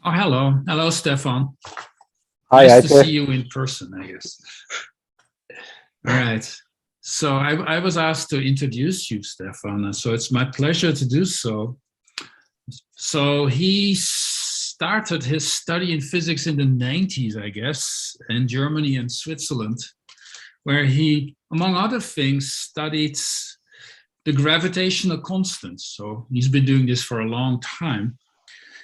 Oh, hello. Hello, Stephan. Hi, Nice Ike. to see you in person, I guess. All right. So I was asked to introduce you, Stephan, so it's my pleasure to do so. So he started his study in physics in the 90s, I guess, in Germany and Switzerland, where he, among other things, studied the gravitational constants. So he's been doing this for a long time.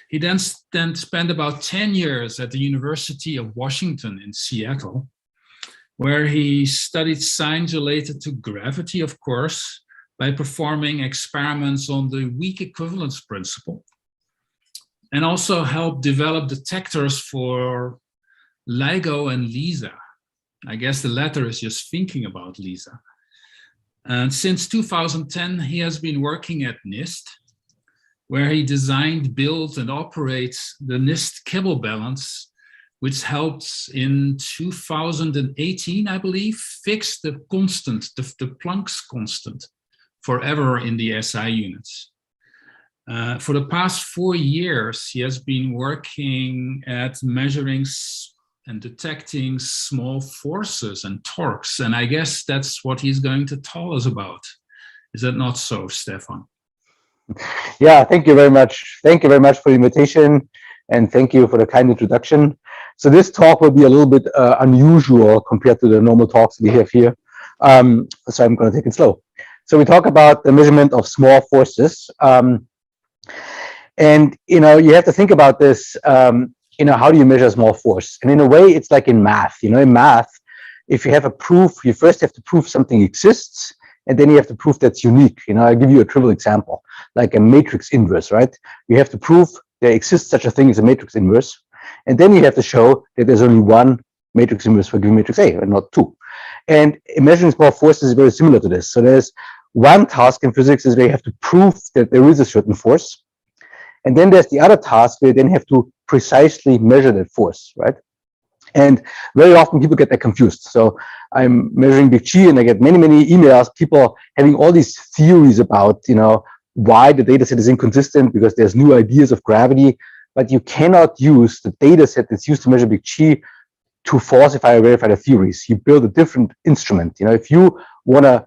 He then spent about 10 years at the University of Washington in Seattle, where he studied science related to gravity, of course, by performing experiments on the weak equivalence principle, and also helped develop detectors for LIGO and LISA. I guess the latter is just thinking about LISA. And since 2010, he has been working at NIST, where he designed, built, and operates the NIST Kibble balance, which helped in 2018, I believe, fix the constant, the Planck's constant, for error in the SI units. For the past 4 years, he has been working at measuring and detecting small forces and torques, and I guess that's what he's going to tell us about. Is that not so, Stephan? Yeah, thank you very much. Thank you very much for the invitation, and thank you for the kind introduction. So this talk will be a little bit unusual compared to the normal talks we have here. So I'm going to take it slow. So we talk about the measurement of small forces. And, you have to think about this, how do you measure a small force? And in a way, it's like in math. In math, if you have a proof, you first have to prove something exists, and then you have to prove that's unique. I'll give you a trivial example, like a matrix inverse, right? You have to prove there exists such a thing as a matrix inverse, and then you have to show that there's only one matrix inverse for a given matrix A, and not two. And measuring small forces is very similar to this. So there's one task in physics is where you have to prove that there is a certain force, and then there's the other task where you then have to precisely measure that force, right? And very often people get that confused. So I'm measuring big G, and I get many, many emails, people having all these theories about, why the data set is inconsistent because there's new ideas of gravity, but you cannot use the data set that's used to measure big G to falsify or verify the theories. You build a different instrument. If you want to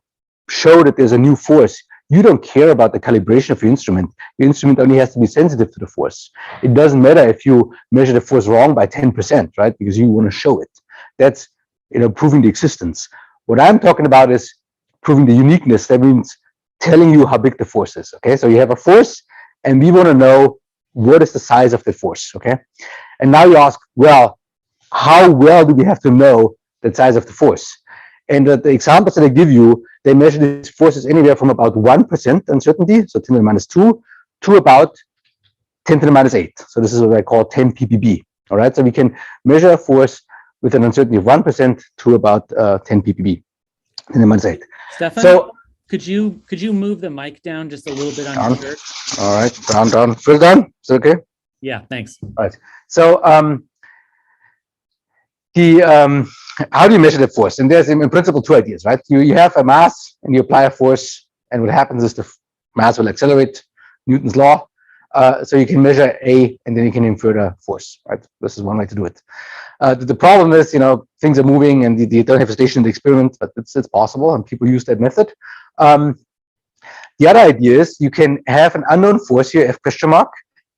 show that there's a new force, you don't care about the calibration of your instrument. Your instrument only has to be sensitive to the force. It doesn't matter if you measure the force wrong by 10%, right? Because you want to show it. That's, proving the existence. What I'm talking about is proving the uniqueness. That means telling you how big the force is, okay? So you have a force, and we want to know what is the size of the force, okay? And now you ask, well, how well do we have to know the size of the force? And the examples that I give you, they measure these forces anywhere from about 1% uncertainty, so 10 to the minus 2, to about 10 to the minus 8. So this is what I call 10 ppb. All right, so we can measure a force with an uncertainty of 1% to about 10 ppb, 10 to the minus 8. Stephan, so could you move the mic down just a little bit on your shirt? All right, down, full down. Is it okay? Yeah, thanks. All right. So how do you measure the force? And there's in principle two ideas, right? You have a mass and you apply a force, and what happens is the mass will accelerate, Newton's law. So you can measure A, and then you can infer the force, right? This is one way to do it. The problem is, things are moving and you don't have a station in the experiment, but it's possible, and people use that method. The other idea is you can have an unknown force here, F question mark,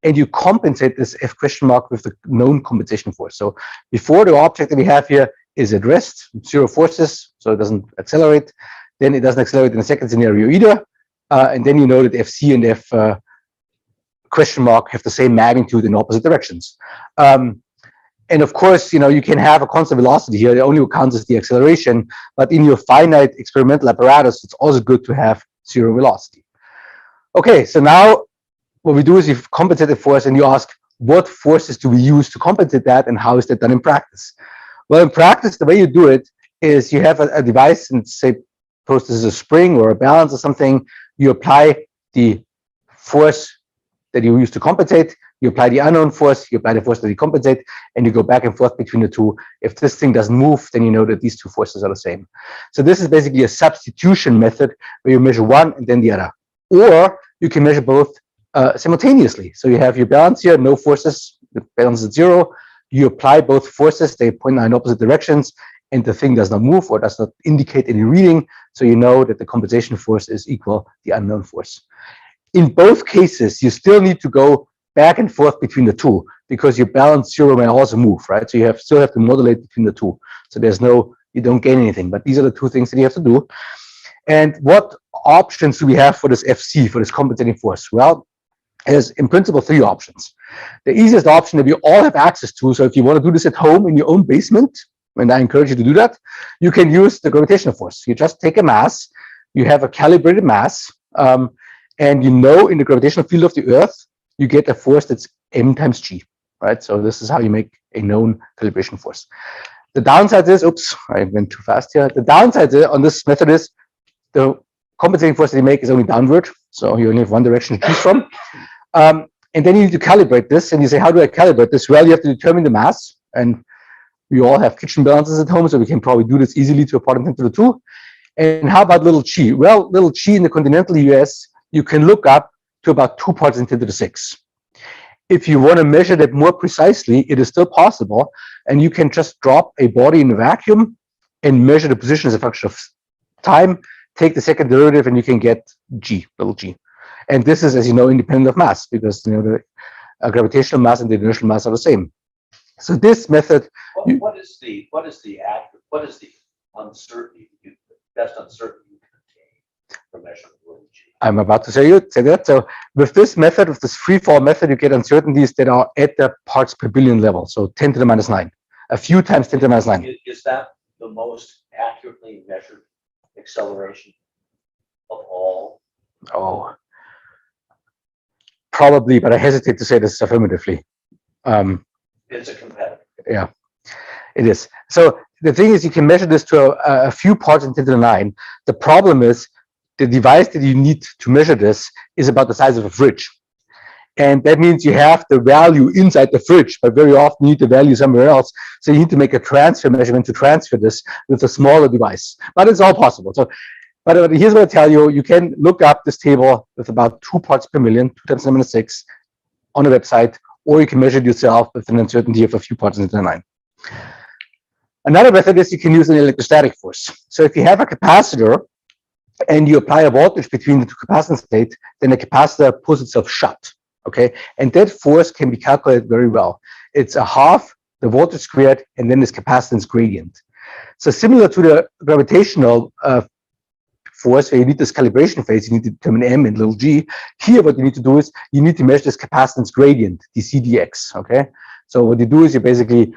and you compensate this F question mark with the known compensation force. So before the object that we have here is at rest, 0 forces, so it doesn't accelerate. Then it doesn't accelerate in the second scenario either. And then you know that FC and F question mark have the same magnitude in opposite directions. And of course, you can have a constant velocity here. The only what counts is the acceleration. But in your finite experimental apparatus, it's also good to have 0 velocity. Okay, so now what we do is you compensate the force, and you ask, what forces do we use to compensate that, and how is that done in practice? Well, in practice, the way you do it is you have a device, and say, suppose this is a spring or a balance or something. You apply the force that you use to compensate, you apply the unknown force, you apply the force that you compensate, and you go back and forth between the two. If this thing doesn't move, then you know that these two forces are the same. So this is basically a substitution method where you measure one and then the other. Or you can measure both simultaneously. So you have your balance here, no forces the balance is 0. You apply both forces, they point in opposite directions, and the thing does not move or does not indicate any reading, so you know that the compensation force is equal the unknown force. In both cases, you still need to go back and forth between the two, because your balance 0 may also move, right? So you still have to modulate between the two. So you don't gain anything, but these are the two things that you have to do. And what options do we have for this FC, for this compensating force? Well, there's in principle 3 options. The easiest option that we all have access to, so if you want to do this at home in your own basement, and I encourage you to do that, you can use the gravitational force. You just take a mass, you have a calibrated mass, and you know in the gravitational field of the Earth, you get a force that's m times g, right? So this is how you make a known calibration force. The downside is, oops, I went too fast here. The downside on this method is the compensating force that you make is only downward, so you only have one direction to choose from. And then you need to calibrate this, and you say, how do I calibrate this? Well, you have to determine the mass, and we all have kitchen balances at home, so we can probably do this easily to a part of 10 to the 2. And how about little chi? Well, little chi in the continental US, you can look up to about 2 parts in 10 to the 6. If you want to measure that more precisely, it is still possible, and you can just drop a body in a vacuum and measure the position as a function of time, take the second derivative, and you can get g, little g. And this is, as you know, independent of mass, because the gravitational mass and the inertial mass are the same. So this method. What is the uncertainty, best uncertainty you can obtain from measuring little g? I'm about to say that. So with this method, with this free fall method, you get uncertainties that are at the parts per billion level. So 10 to the minus 9, a few times 10 to the minus 9. Is that the most accurately measured acceleration of all? Oh, probably, but I hesitate to say this affirmatively. It's a competitor. Yeah, it is. So the thing is, you can measure this to a few parts in 10 to the 9. The problem is the device that you need to measure this is about the size of a fridge. And that means you have the value inside the fridge, but very often you need the value somewhere else. So you need to make a transfer measurement to transfer this with a smaller device. But it's all possible. So, but here's what I tell you. You can look up this table with about 2 parts per million, 2 times 10 to the 6 on a website, or you can measure it yourself with an uncertainty of a few parts in 10 to the 9. Another method is you can use an electrostatic force. So if you have a capacitor and you apply a voltage between the two capacitance plates, then the capacitor pulls itself shut, okay? And that force can be calculated very well. It's a half the voltage squared, and then this capacitance gradient. So similar to the gravitational force, where you need this calibration phase, you need to determine m and little g. Here, what you need to do is you need to measure this capacitance gradient, dc dx, okay? So what you do is you basically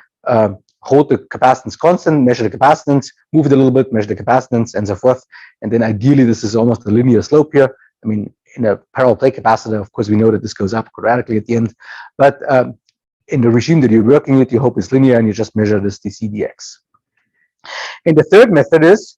hold the capacitance constant, measure the capacitance, move it a little bit, measure the capacitance, and so forth. And then ideally, this is almost a linear slope here. I mean, in a parallel plate capacitor, of course, we know that this goes up quadratically at the end. But in the regime that you're working with, you hope it's linear, and you just measure this dc dx. And the third method is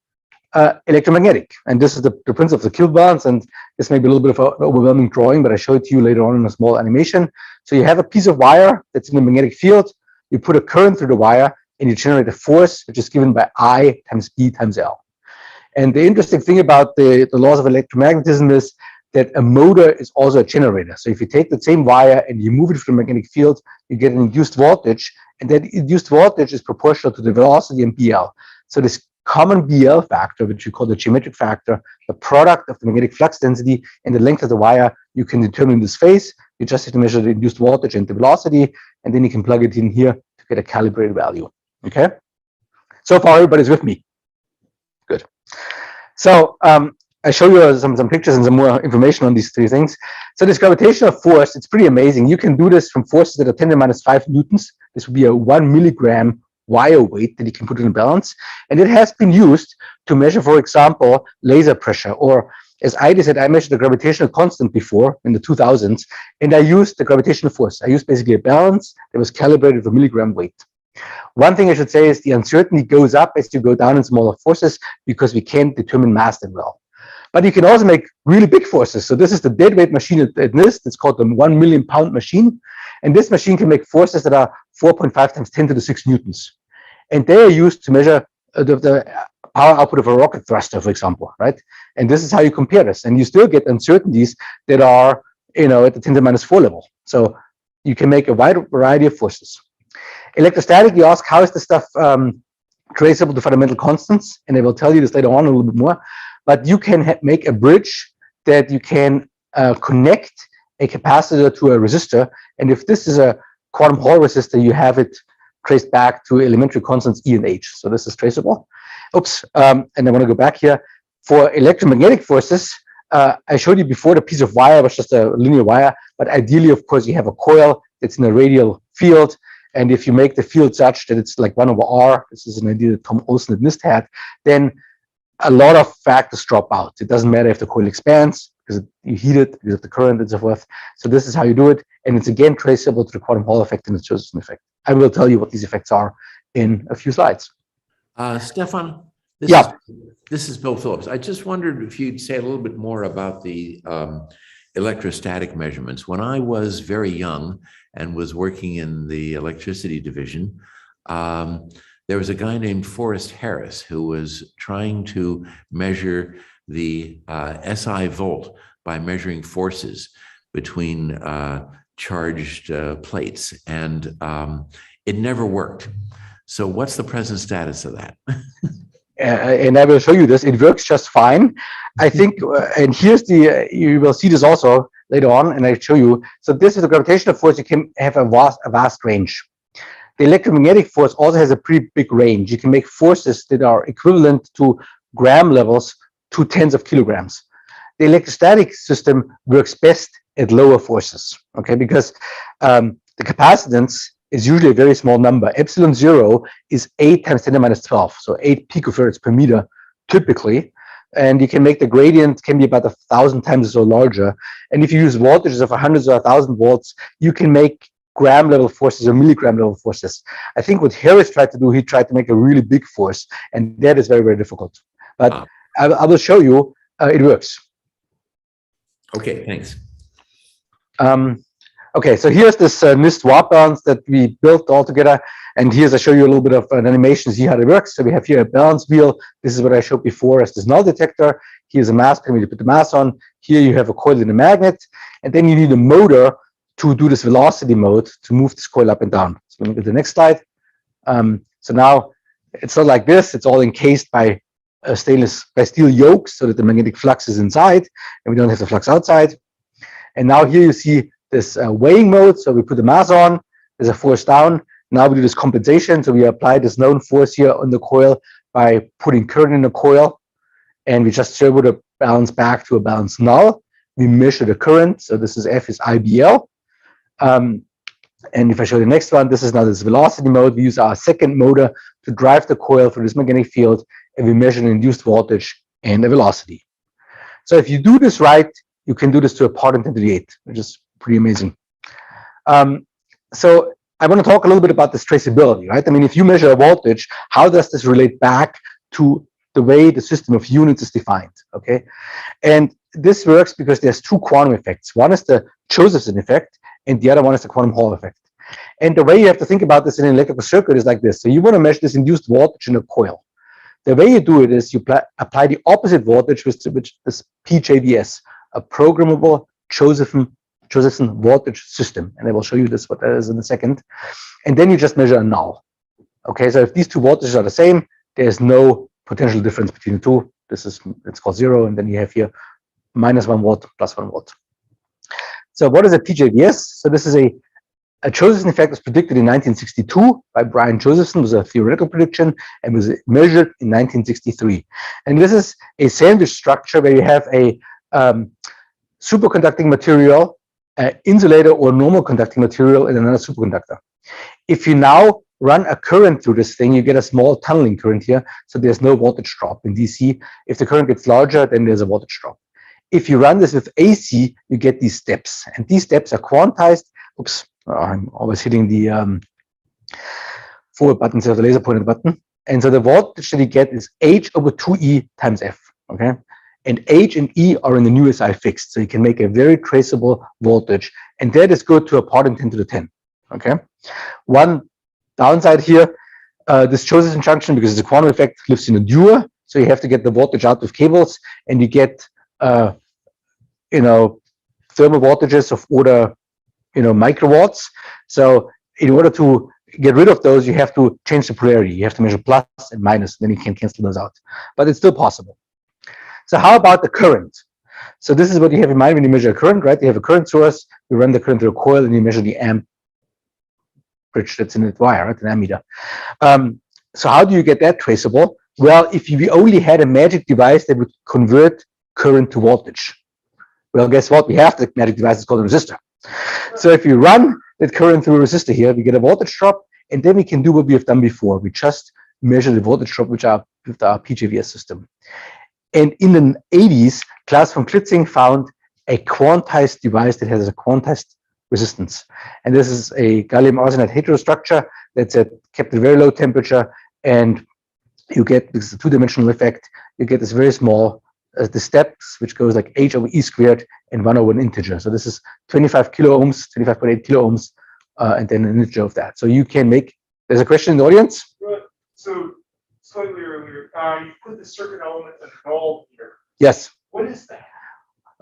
electromagnetic. And this is the principle of the Kibble balance. And this may be a little bit of an overwhelming drawing, but I show it to you later on in a small animation. So you have a piece of wire that's in the magnetic field. You put a current through the wire, and you generate a force, which is given by I times B times L. And the interesting thing about the laws of electromagnetism is that a motor is also a generator. So if you take the same wire and you move it through the magnetic field, you get an induced voltage, and that induced voltage is proportional to the velocity and BL. So this common BL factor, which you call the geometric factor, the product of the magnetic flux density and the length of the wire, you can determine this phase. You just have to measure the induced voltage and the velocity, and then you can plug it in here to get a calibrated value. Okay? So far, everybody's with me. Good. So I show you some pictures and some more information on these 3 things. So this gravitational force, it's pretty amazing. You can do this from forces that are 10 to the minus 5 newtons. This would be a 1 milligram wire weight that you can put in balance. And it has been used to measure, for example, laser pressure, or as I said, I measured the gravitational constant before in the 2000s, and I used the gravitational force. I used basically a balance that was calibrated with a milligram weight. One thing I should say is the uncertainty goes up as you go down in smaller forces because we can't determine mass that well. But you can also make really big forces. So this is the deadweight machine at NIST. It's called the 1 million pound machine. And this machine can make forces that are 4.5 times 10 to the 6 newtons. And they are used to measure the power output of a rocket thruster, for example, right? And this is how you compare this. And you still get uncertainties that are, at the 10 to the minus 4 level. So you can make a wide variety of forces. Electrostatic, you ask, how is the stuff traceable to fundamental constants? And I will tell you this later on a little bit more. But you can make a bridge that you can connect a capacitor to a resistor. And if this is a quantum Hall resistor, you have it traced back to elementary constants E and H. So this is traceable. Oops. And I want to go back here. For electromagnetic forces, I showed you before the piece of wire was just a linear wire. But ideally, of course, you have a coil that's in a radial field. And if you make the field such that it's like 1/r, this is an idea that Tom Olson at NIST had, then a lot of factors drop out. It doesn't matter if the coil expands, because you heat it, because of the current and so forth. So this is how you do it. And it's again traceable to the quantum Hall effect and the Josephson effect. I will tell you what these effects are in a few slides. Stephan, this is Bill Phillips. I just wondered if you'd say a little bit more about the electrostatic measurements. When I was very young and was working in the electricity division, there was a guy named Forrest Harris who was trying to measure the SI volt by measuring forces between charged plates, and it never worked. So what's the present status of that? And I will show you this. It works just fine. I think, and here's the, you will see this also later on, and I show you. So this is a gravitational force. You can have a vast range. The electromagnetic force also has a pretty big range. You can make forces that are equivalent to gram levels to tens of kilograms. The electrostatic system works best at lower forces, okay? Because the capacitance is usually a very small number. Epsilon 0 is 8 times 10 to the minus 12, so 8 picofarads per meter typically. And you can make the gradient can be about 1,000 times so larger. And if you use voltages of 100 or 1,000 volts, you can make gram level forces or milligram level forces. I think what Harris tried to do, he tried to make a really big force, and that is very, very difficult. But I will show you it works. Okay, thanks. Okay, so here's this NIST warp balance that we built all together. And here's I show you a little bit of an animation to see how it works. So we have here a balance wheel. This is what I showed before as this null detector. Here's a mass pin where you put the mass on. Here you have a coil and a magnet. And then you need a motor to do this velocity mode to move this coil up and down. So let me go to the next slide. So now it's not like this. It's all encased by steel yokes so that the magnetic flux is inside and we don't have the flux outside. And now here you see this weighing mode. So we put the mass on, there's a force down. Now we do this compensation. So we apply this known force here on the coil by putting current in the coil, and we just servo the balance back to a balance null. We measure the current. So this is F is IBL. And if I show the next one, this is now this velocity mode. We use our second motor to drive the coil through this magnetic field, and we measure an induced voltage and the velocity. So if you do this right, you can do this to a part in 10 to the 8, which is pretty amazing. So I want to talk a little bit about this traceability, right? I mean, if you measure a voltage, how does this relate back to the way the system of units is defined, okay? And this works because there's two quantum effects. One is the Josephson effect, and the other one is the quantum Hall effect. And the way you have to think about this in an electrical circuit is like this. So you want to measure this induced voltage in a coil. The way you do it is you apply the opposite voltage, which is PJVS, a programmable Josephson voltage system. And I will show you this, what that is in a second. And then you just measure a null. Okay, so if these two voltages are the same, there's no potential difference between the two. This is, it's called zero. And then you have here -1 volt, +1 volt. So what is a PJVS? So this is a Josephson effect was predicted in 1962 by Brian Josephson. It was a theoretical prediction and was measured in 1963. And this is a sandwich structure where you have a superconducting material, insulator or normal conducting material in another superconductor. If you now run a current through this thing, you get a small tunneling current here, so there's no voltage drop in DC. If the current gets larger, then there's a voltage drop. If you run this with AC, you get these steps, and these steps are quantized. Oops, I'm always hitting the forward button instead of the laser pointer button. And so the voltage that you get is H/2E times F, okay? And H and E are in the new SI fixed, so you can make a very traceable voltage, and that is good to a part in 10 to the 10, okay? One downside here, this Josephson junction, because it's a quantum effect, lives in a duer, so you have to get the voltage out with cables, and you get, thermal voltages of order, microwatts. So in order to get rid of those, you have to change the polarity. You have to measure plus and minus, then you can cancel those out. But it's still possible. So how about the current? So this is what you have in mind when you measure a current, right? You have a current source, you run the current through a coil, and you measure the amperage that's in the wire, right? An ammeter. So how do you get that traceable? Well, if we only had a magic device that would convert current to voltage. Well, guess what? We have the magic device, it's called a resistor. So if you run that current through a resistor here, we get a voltage drop, and then we can do what we have done before. We just measure the voltage drop with our PJVS system. And in the 80s, Klaus von Klitzing found a quantized device that has a quantized resistance. And this is a gallium arsenide heterostructure that's kept at a very low temperature, and you get, this is a two-dimensional effect, you get this very small, the steps, which goes like h over e squared and 1 over an integer. So this is 25 kilo ohms, 25.8 kilo ohms, and then an integer of that. So you can make, there's a question in the audience? So slightly earlier, you put the circuit element in null meter. Yes. What is that?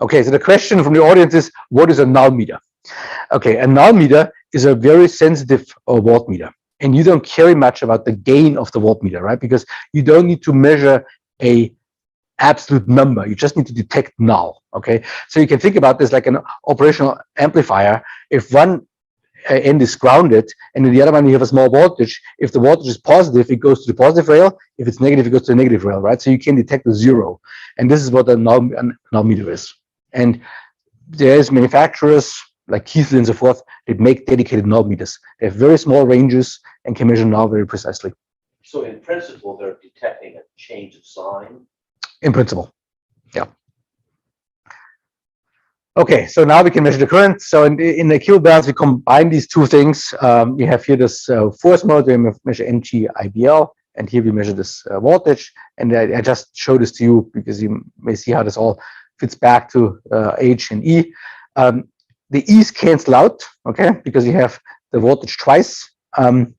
Okay, so the question from the audience is, what is a null meter? Okay, a null meter is a very sensitive voltmeter, and you don't care much about the gain of the voltmeter, right? Because you don't need to measure a absolute number, you just need to detect null. Okay, so you can think about this like an operational amplifier. If one end is grounded and in the other one you have a small voltage, if the voltage is positive, it goes to the positive rail. If it's negative, it goes to the negative rail, right? So you can detect a zero, and this is what a null meter is. And there's manufacturers like Keithley and so forth that make dedicated null meters. They have very small ranges and can measure null very precisely. So in principle, they're detecting a change of sign. In principle, yeah. Okay, so now we can measure the current. So in the Kibble balance, we combine these two things. We have here this force mode, we measure NG/IBL, and here we measure this voltage. And I just showed this to you because you may see how this all fits back to H and E. The E's cancel out, okay, because you have the voltage twice. And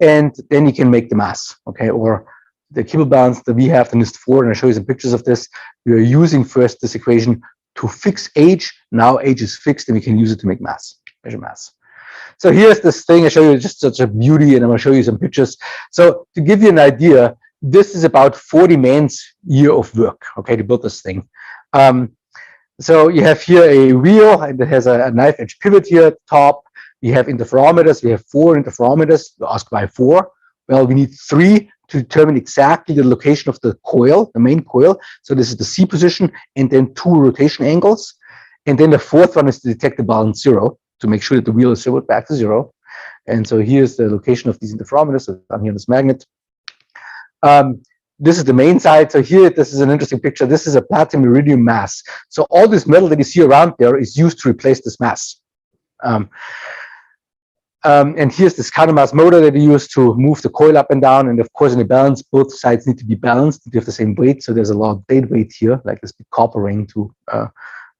then you can make the mass, okay, or the Kibble balance that we have the NIST 4, and I'll show you some pictures of this. We are using first this equation to fix H. Now H is fixed, and we can use it to make mass, measure mass. So here's this thing. I show you just such a beauty, and I'm going to show you some pictures. So to give you an idea, this is about 40 man's year of work, okay, to build this thing. So you have here a wheel, and it has a knife edge pivot here at the top. We have interferometers. We have 4 interferometers. You ask why 4? Well, we need 3 to determine exactly the location of the coil, the main coil. So this is the C position, and then 2 rotation angles. And then the 4th one is to detect the balance 0 to make sure that the wheel is zeroed back to 0. And so here's the location of these interferometers. So I'm here on this magnet. This is the main side. So here, this is an interesting picture. This is a platinum iridium mass. So all this metal that you see around there is used to replace this mass. And here's this countermass motor that you use to move the coil up and down. And of course, in the balance, both sides need to be balanced, to have the same weight. So there's a lot of dead weight here, like this big copper ring to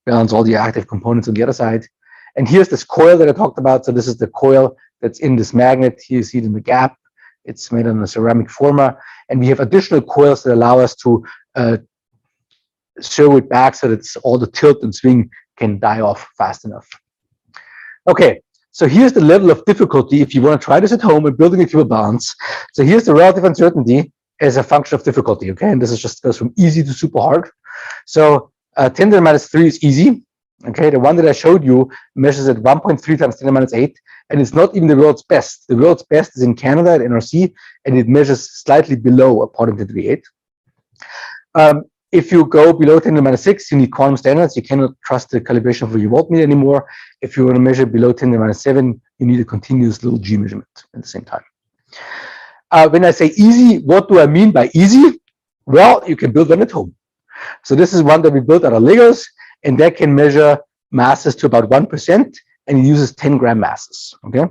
balance all the active components on the other side. And here's this coil that I talked about. So this is the coil that's in this magnet. Here you see it in the gap. It's made on a ceramic former. And we have additional coils that allow us to servo it back so that all the tilt and swing can die off fast enough. Okay. So here's the level of difficulty if you want to try this at home and building a Kibble balance. So here's the relative uncertainty as a function of difficulty, okay? And this is just goes from easy to super hard. So 10 to the minus 3 is easy, okay? The one that I showed you measures at 1.3 times 10 to the minus 8, and it's not even the world's best. The world's best is in Canada at NRC, and it measures slightly below a part of the 38. If you go below 10 to the minus 6, you need quantum standards. You cannot trust the calibration for your voltmeter anymore. If you want to measure below 10 to the minus 7, you need a continuous little G measurement at the same time. When I say easy, what do I mean by easy? Well, you can build one at home. So this is one that we built out of Legos, and that can measure masses to about 1%, and it uses 10-gram masses, okay?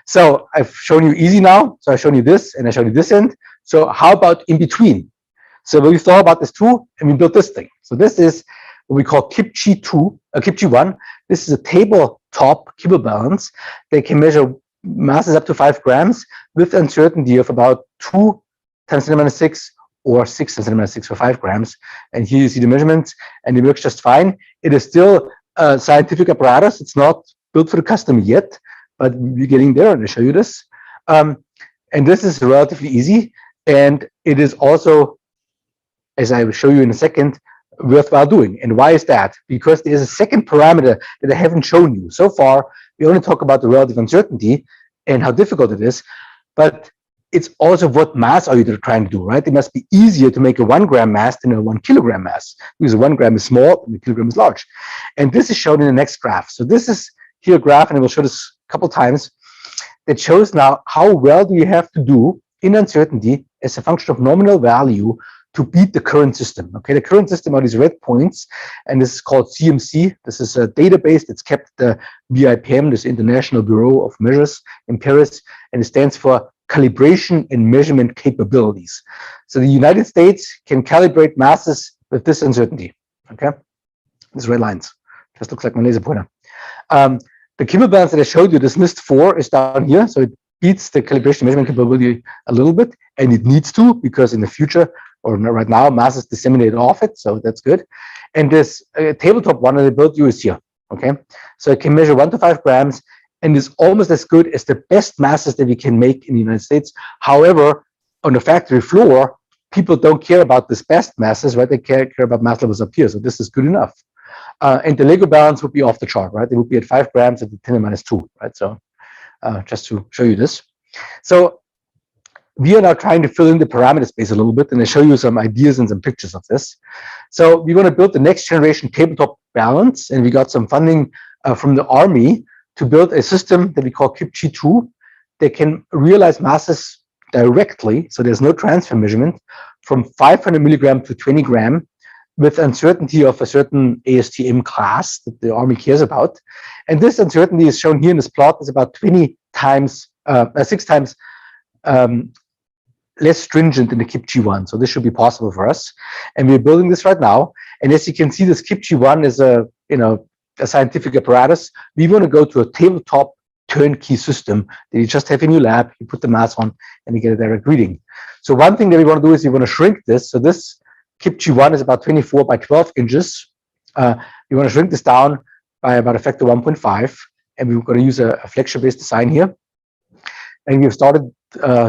So I've shown you easy now. So I've shown you this, and I showed you this end. So how about in between? So we thought about this too, and we built this thing. So this is what we call KIPG1. This is a tabletop Kibble balance. They can measure masses up to 5 grams with uncertainty of about 2 times 10 to the minus 6 or 6 times 10 to the minus 6 for 5 grams. And here you see the measurements, and it works just fine. It is still scientific apparatus. It's not built for the customer yet, but we're getting there, and I'll show you this. And this is relatively easy, and it is also, as I will show you in a second, worthwhile doing. And why is that? Because there's a second parameter that I haven't shown you. So far, we only talk about the relative uncertainty and how difficult it is, but it's also what mass are you trying to do, right? It must be easier to make a 1 gram mass than a 1 kilogram mass, because a 1 gram is small and a kilogram is large. And this is shown in the next graph. So this is here a graph, and I will show this a couple times, that shows now how well do you have to do in uncertainty as a function of nominal value to beat the current system. Okay, the current system are these red points, and this is called CMC. This is a database that's kept at the BIPM, this International Bureau of Measures in Paris, and it stands for calibration and measurement capabilities. So the United States can calibrate masses with this uncertainty. Okay, these red lines. Just looks like my laser pointer. The Kibble balance that I showed you, this NIST 4 is down here, so it beats the calibration measurement capability a little bit, and it needs to, because in the future, or right now, mass is disseminated off it, so that's good. And this tabletop one that I built you is here, okay? So it can measure 1 to 5 grams, and is almost as good as the best masses that we can make in the United States. However, on the factory floor, people don't care about this best masses, right? They care about mass levels up here, so this is good enough. And the Lego balance would be off the chart, right? It would be at 5 grams at the 10 to the minus 2, right? So just to show you this. So we are now trying to fill in the parameter space a little bit, and I show you some ideas and some pictures of this. So we want to build the next generation tabletop balance, and we got some funding from the Army to build a system that we call Kibble that can realize masses directly, so there's no transfer measurement, from 500 milligram to 20 gram, with uncertainty of a certain ASTM class that the Army cares about. And this uncertainty is shown here in this plot is about 6 times less stringent than the Kibble one. So this should be possible for us. And we're building this right now. And as you can see, this Kibble one is a scientific apparatus. We want to go to a tabletop turnkey system that you just have in your lab, you put the mass on, and you get a direct reading. So one thing that we want to do is we want to shrink this. So this Kibble one is about 24 by 12 inches. We want to shrink this down by about a factor 1.5, and we're going to use a flexure-based design here. And we've started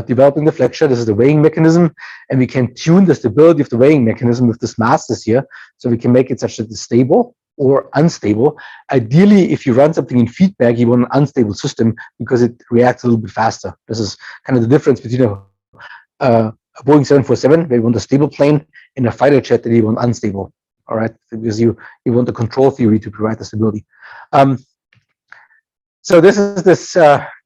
developing the flexure. This is the weighing mechanism, and we can tune the stability of the weighing mechanism with this mass this here, so we can make it such that it's stable or unstable. Ideally, if you run something in feedback, you want an unstable system because it reacts a little bit faster. This is kind of the difference between a Boeing 747, where you want a stable plane, and a fighter jet that you want unstable. All right, because you want the control theory to provide the stability. So this is this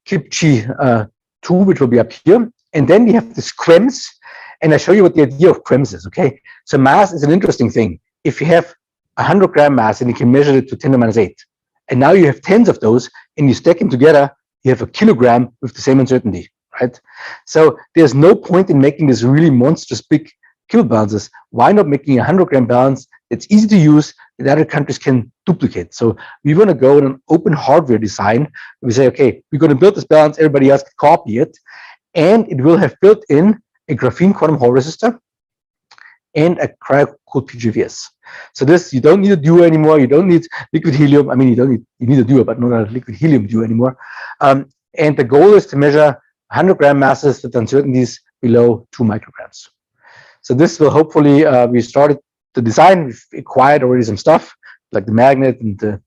Kibble 2, which will be up here, and then we have this QEMS, and I show you what the idea of QEMS is. Okay, so mass is an interesting thing. If you have 100 gram mass and you can measure it to 10 to the minus 8, and now you have tens of those, and you stack them together, you have a kilogram with the same uncertainty, right? So there's no point in making this really monstrous big Kibble balances. Why not making a 100 gram balance that's easy to use that other countries can duplicate? So we want to go in an open hardware design. We say, okay, we're going to build this balance, everybody else can copy it, and it will have built in a graphene quantum Hall resistor and a cryo-cooled PGVS. So this, you don't need a duo anymore. You don't need liquid helium. I mean, you need a duo, but not a liquid helium duo anymore. And the goal is to measure 100 gram masses with uncertainties below 2 micrograms. So this will hopefully, we started the design, we've acquired already some stuff, like the magnet and the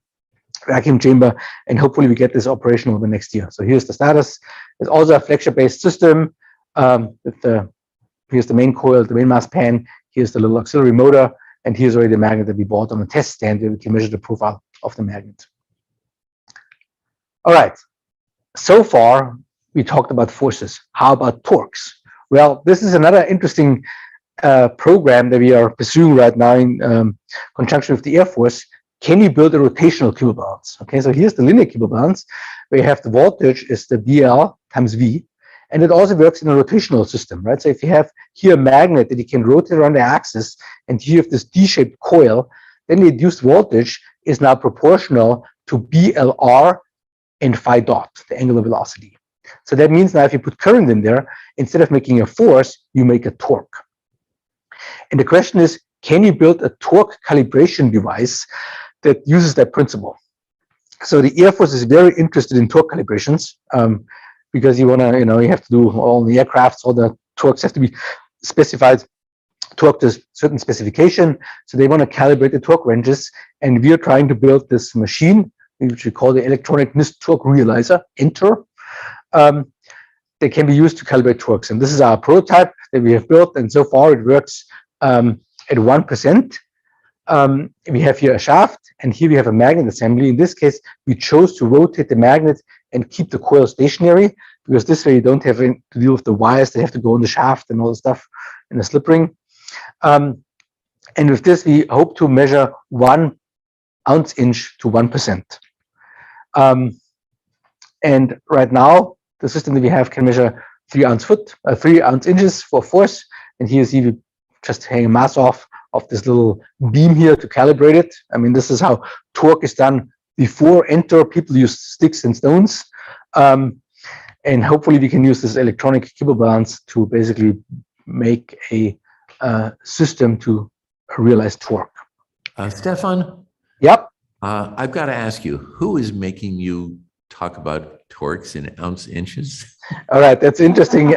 vacuum chamber, and hopefully we get this operational over the next year. So here's the status. There's also a flexure-based system. Here's the main coil, the main mass pan. Here's the little auxiliary motor, and here's already the magnet that we bought on a test stand where we can measure the profile of the magnet. All right. So far, we talked about forces. How about torques? Well, this is another interesting program that we are pursuing right now in conjunction with the Air Force. Can you build a rotational Kibble balance? Okay, so here's the linear Kibble balance, where you have the voltage is the BL times V, and it also works in a rotational system, right? So if you have here a magnet that you can rotate around the axis, and here you have this D-shaped coil, then the induced voltage is now proportional to BLR and phi dot, the angular velocity. So that means now if you put current in there, instead of making a force, you make a torque. And the question is, can you build a torque calibration device that uses that principle. So the Air Force is very interested in torque calibrations, because you want to, you have to do all the aircrafts, all the torques have to be specified, torque to a certain specification. So they want to calibrate the torque ranges, and we are trying to build this machine, which we call the electronic NIST torque realizer, ENTR, that can be used to calibrate torques. And this is our prototype that we have built, and so far it works at 1%. We have here a shaft, and here we have a magnet assembly. In this case, we chose to rotate the magnet and keep the coil stationary, because this way you don't have to deal with the wires that have to go in the shaft and all the stuff in the slip ring. And with this, we hope to measure 1 ounce-inch to 1%. And right now, the system that we have can measure 3 ounce-inches for force. And here you see we just hang a mass off of this little beam here to calibrate it. I mean, this is how torque is done before ENTR. People use sticks and stones. And hopefully we can use this electronic Kibble balance to basically make a system to realize torque. Stephan? Yep. I've got to ask you, who is making you talk about torques in ounce-inches? All right, that's interesting.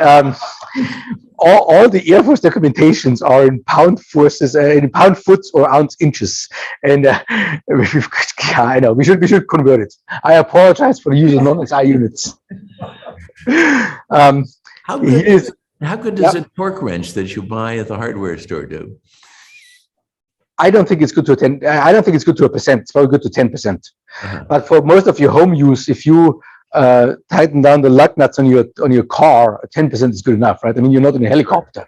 All the Air Force documentations are in pound forces, in pound foots or ounce-inches, and I know we should convert it. I apologize for the use of non-SI units. How good does a torque wrench that you buy at the hardware store do? I don't think it's good to I don't think it's good to 1%. It's probably good to 10%. But for most of your home use, if you tighten down the lug nuts on your car, 10% is good enough, right? I mean, you're not in a helicopter.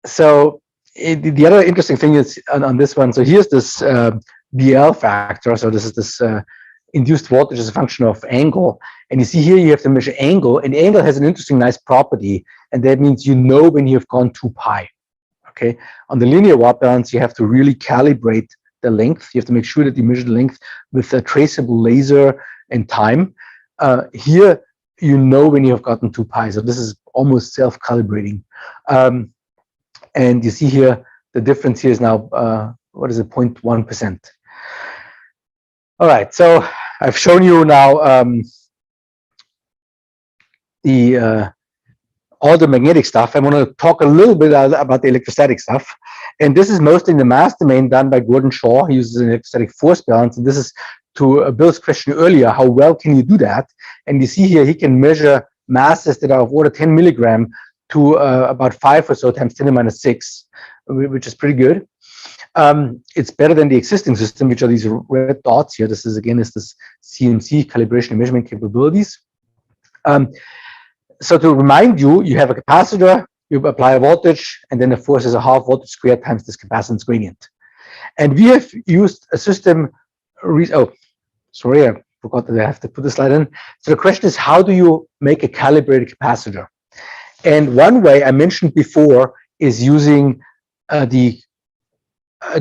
So the other interesting thing is on this one. So here's this BL factor. So this is this induced voltage as a function of angle. And you see here you have to measure angle, and angle has an interesting, nice property, and that means you know when you have gone 2 pi. Okay, on the linear watt balance, you have to really calibrate the length. You have to make sure that you measure the length with a traceable laser and time. Here, you know when you have gotten 2 pi. So this is almost self-calibrating. And you see here, the difference here is now, what is it, 0.1%. All right, so I've shown you now all the magnetic stuff. I want to talk a little bit about the electrostatic stuff. And this is mostly in the mass domain done by Gordon Shaw. He uses an electrostatic force balance. And this is to Bill's question earlier, how well can you do that? And you see here, he can measure masses that are of order 10 milligram to about 5 or so times 10 to the -6, which is pretty good. It's better than the existing system, which are these red dots here. This is, again, is this CMC, calibration and measurement capabilities. So to remind you, you have a capacitor, you apply a voltage, and then the force is a half voltage squared times this capacitance gradient. And we have used a system, oh, sorry, I forgot that I have to put the slide in. So the question is, how do you make a calibrated capacitor? And one way I mentioned before is using the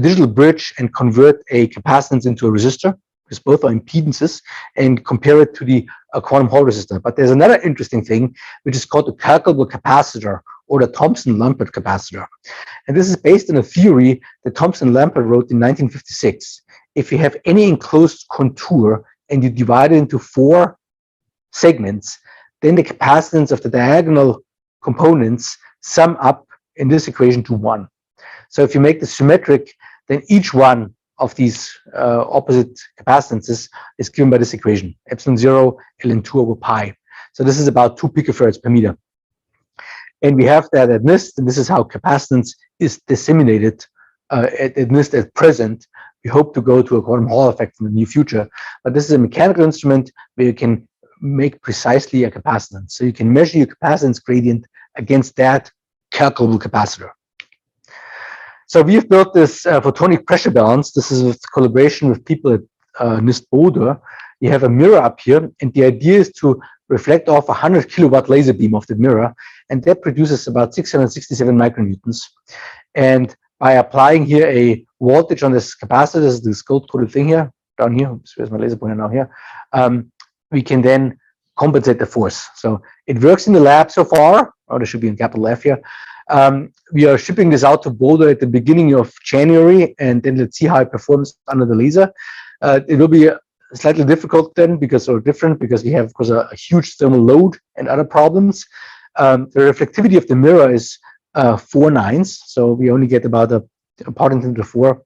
digital bridge and convert a capacitance into a resistor, because both are impedances, and compare it to the quantum Hall resistor. But there's another interesting thing, which is called the calculable capacitor, or the Thomson-Lampert capacitor. And this is based on a theory that Thomson-Lampert wrote in 1956. If you have any enclosed contour and you divide it into 4 segments, then the capacitance of the diagonal components sum up in this equation to 1. So if you make this symmetric, then each one of these opposite capacitances is given by this equation, epsilon 0 ln 2 over pi. So this is about 2 picofarads per meter. And we have that at NIST, and this is how capacitance is disseminated at NIST at present. We hope to go to a quantum Hall effect in the near future. But this is a mechanical instrument where you can make precisely a capacitance. So you can measure your capacitance gradient against that calculable capacitor. So we've built this photonic pressure balance. This is with collaboration with people at NIST Boulder. You have a mirror up here, and the idea is to reflect off a 100 kilowatt laser beam of the mirror, and that produces about 667 micronewtons. And by applying here a voltage on this capacitor, this gold-coated thing here, down here, oops, where's my laser pointer now here, we can then compensate the force. So it works in the lab so far. Oh, there should be a capital F here. We are shipping this out to Boulder at the beginning of January, and then let's see how it performs under the laser. It will be slightly difficult then because we have, of course, a huge thermal load and other problems. The reflectivity of the mirror is 4 nines, so we only get about a part into 4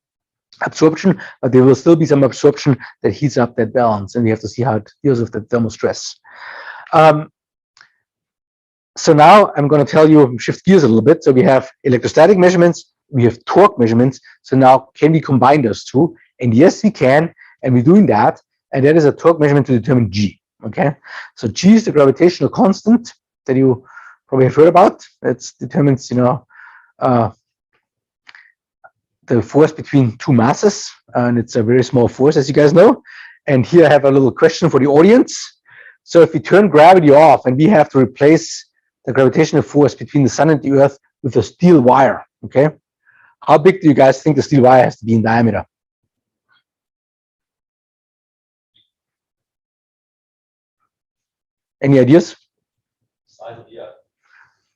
absorption, but there will still be some absorption that heats up that balance, and we have to see how it deals with the thermal stress. So now I'm going to tell you, shift gears a little bit. So we have electrostatic measurements, we have torque measurements. So now can we combine those two? And yes, we can, and we're doing that. And that is a torque measurement to determine G. Okay, so G is the gravitational constant that you probably have heard about. It determines, the force between two masses, and it's a very small force, as you guys know. And here I have a little question for the audience. So if we turn gravity off and we have to replace the gravitational force between the sun and the earth with a steel wire, okay, how big do you guys think the steel wire has to be in diameter? Any ideas? Size of the earth.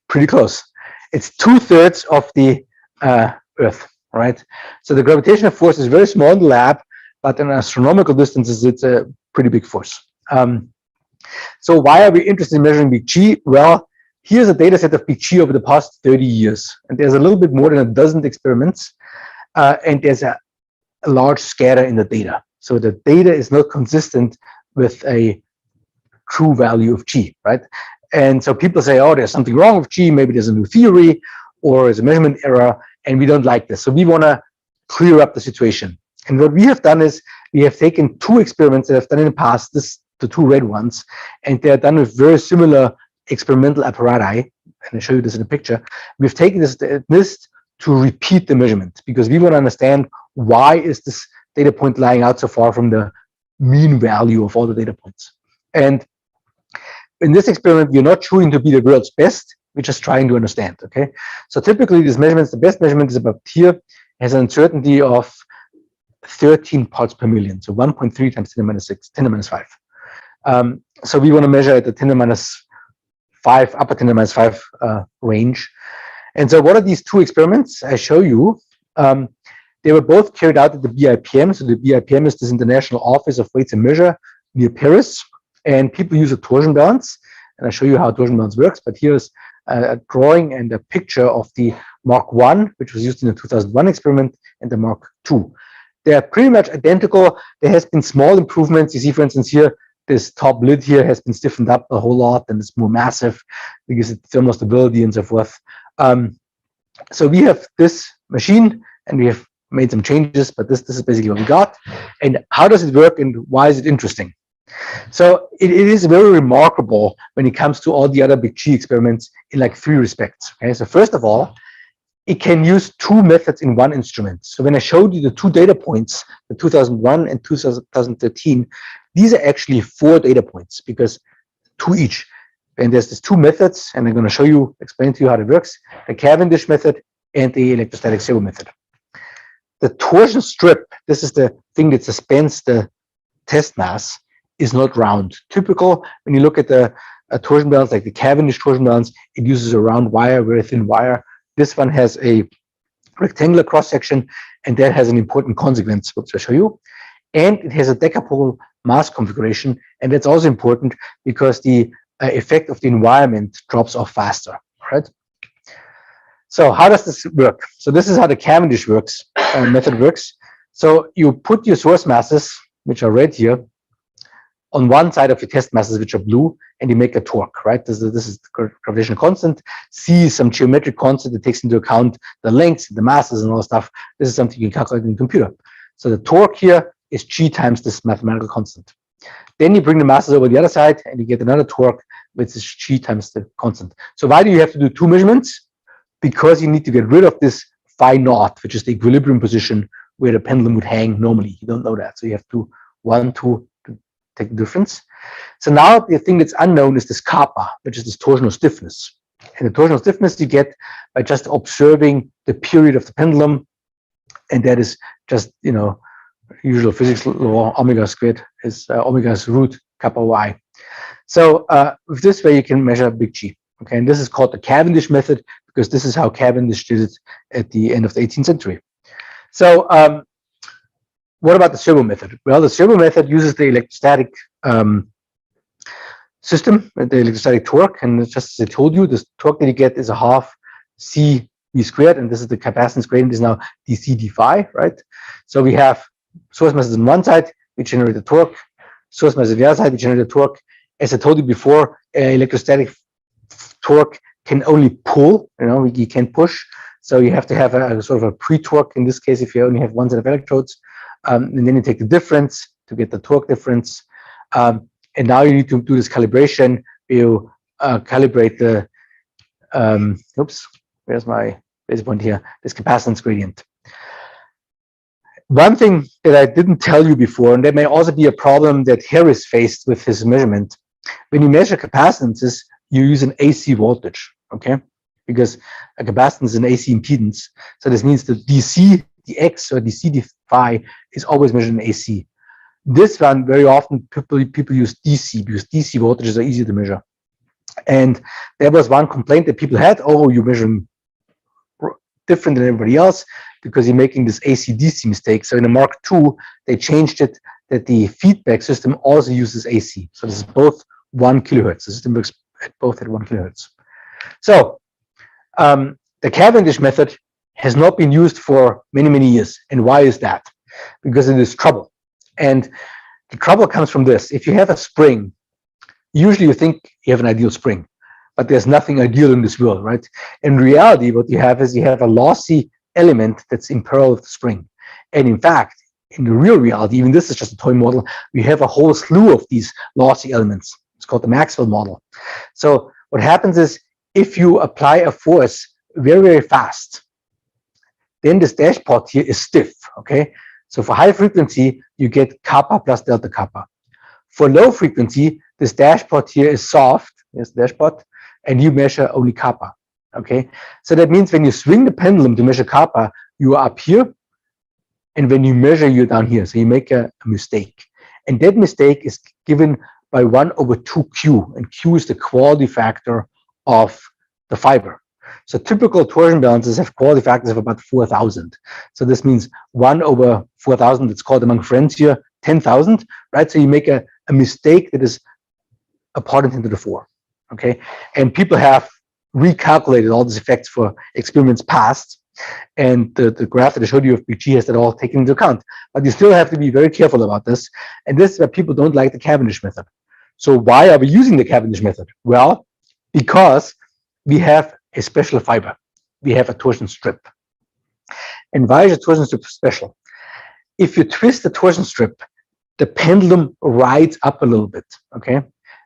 Pretty close. It's 2/3 of the Earth, right? So the gravitational force is very small in the lab, but in astronomical distances, it's a pretty big force. So why are we interested in measuring big G? Well, here's a data set of big G over the past 30 years, and there's a little bit more than a dozen experiments, and there's a large scatter in the data. So the data is not consistent with a true value of G, right? And so people say, oh, there's something wrong with G, maybe there's a new theory, or there's a measurement error, and we don't like this. So we want to clear up the situation. And what we have done is we have taken 2 experiments that I've done in the past, the 2 red ones, and they're done with very similar experimental apparatus. And I'll show you this in a picture. We've taken this NIST to repeat the measurement because we want to understand why is this data point lying out so far from the mean value of all the data points. And in this experiment, we're not trying to be the world's best. We're just trying to understand, okay? So typically these measurements, the best measurement is about here, has an uncertainty of 13 parts per million, so 1.3 times 10 to the minus 6, 10 to the minus 5. So we want to measure at the 10 to the minus 5, upper 10 to the minus 5 range. And so what are these 2 experiments I show you? They were both carried out at the BIPM. So the BIPM is this International Office of Weights and Measure near Paris. And people use a torsion balance. And I'll show you how a torsion balance works. But here's a drawing and a picture of the Mark I, which was used in the 2001 experiment, and the Mark II. They're pretty much identical. There has been small improvements. You see, for instance, here, this top lid here has been stiffened up a whole lot, and it's more massive because it's thermal stability and so forth. So we have this machine, and we have made some changes, but this is basically what we got. And how does it work, and why is it interesting? So it is very remarkable when it comes to all the other big G experiments in like 3 respects. Okay, so first of all, it can use 2 methods in one instrument. So when I showed you the 2 data points, the 2001 and 2013, these are actually 4 data points because 2 each. And there's these 2 methods, and I'm going to explain to you how it works: the Cavendish method and the electrostatic Servo method. The torsion strip, this is the thing that suspends the test mass, is not round. Typical, when you look at a torsion balance like the Cavendish torsion balance, it uses a round wire, very thin wire. This one has a rectangular cross-section, and that has an important consequence, which I'll show you. And it has a decapole mass configuration, and that's also important because the effect of the environment drops off faster, right? So how does this work? So this is how the Cavendish method works. So you put your source masses, which are red here, on one side of your test masses, which are blue, and you make a torque, right? This is the gravitational constant. C is some geometric constant that takes into account the lengths, the masses, and all that stuff. This is something you can calculate in the computer. So the torque here is G times this mathematical constant. Then you bring the masses over the other side, and you get another torque, which is G times the constant. So why do you have to do 2 measurements? Because you need to get rid of this phi naught, which is the equilibrium position where the pendulum would hang normally. You don't know that. So you have to 1, 2, to take the difference. So now the thing that's unknown is this kappa, which is this torsional stiffness. And the torsional stiffness you get by just observing the period of the pendulum. And that is just, usual physics law, omega squared is omega's root kappa y. So with this way, you can measure big G. Okay, and this is called the Cavendish method because this is how Cavendish did it at the end of the 18th century. So what about the Servo method? Well, the Servo method uses the electrostatic system, the electrostatic torque, and just as I told you, this torque that you get is a half C V squared, and this is the capacitance gradient is now dc d phi, right? So we have source masses on one side, we generate the torque, source masses on the other side, we generate the torque. As I told you before, electrostatic torque can only pull, you can't push. So you have to have a sort of a pre-torque in this case if you only have one set of electrodes. And then you take the difference to get the torque difference. And now you need to do this calibration. You calibrate the, where's my basic point here? This capacitance gradient. One thing that I didn't tell you before, and that may also be a problem that Harris faced with his measurement. When you measure capacitances, you use an AC voltage, okay? Because a capacitance is an AC impedance. So this means that DC dx or DC d phi is always measured in AC. This one, very often people use DC because DC voltages are easier to measure. And there was one complaint that people had, oh, you're measuring different than everybody else because you're making this AC-DC mistake. So in the Mark II, they changed it that the feedback system also uses AC. So this is both 1 kilohertz. The system works both at 1 kilohertz. So the Cavendish method has not been used for many, many years. And why is that? Because it is trouble. And the trouble comes from this. If you have a spring, usually you think you have an ideal spring, but there's nothing ideal in this world, right? In reality, what you have is you have a lossy element that's in parallel with the spring. And in fact, in the real reality, even this is just a toy model, we have a whole slew of these lossy elements. It's called the Maxwell model. So what happens is if you apply a force very, very fast, then this dashpot here is stiff, okay? So for high frequency, you get kappa plus delta kappa. For low frequency, this dashpot here is soft, here's the dashpot, and you measure only kappa, okay? So that means when you swing the pendulum to measure kappa, you are up here, and when you measure, you're down here. So you make a mistake. And that mistake is given by 1/2Q, and Q is the quality factor of the fiber. So typical torsion balances have quality factors of about 4,000. So this means 1/4,000, it's called among friends here, 10,000, right? So you make a mistake that is a part of 10 to the 4, okay? And people have recalculated all these effects for experiments past, and the graph that I showed you of BG has that all taken into account. But you still have to be very careful about this, and this is why people don't like the Cavendish method. So why are we using the Cavendish method? Well, because we have a special fiber. We have a torsion strip. And why is a torsion strip special? If you twist the torsion strip, the pendulum rides up a little bit, okay?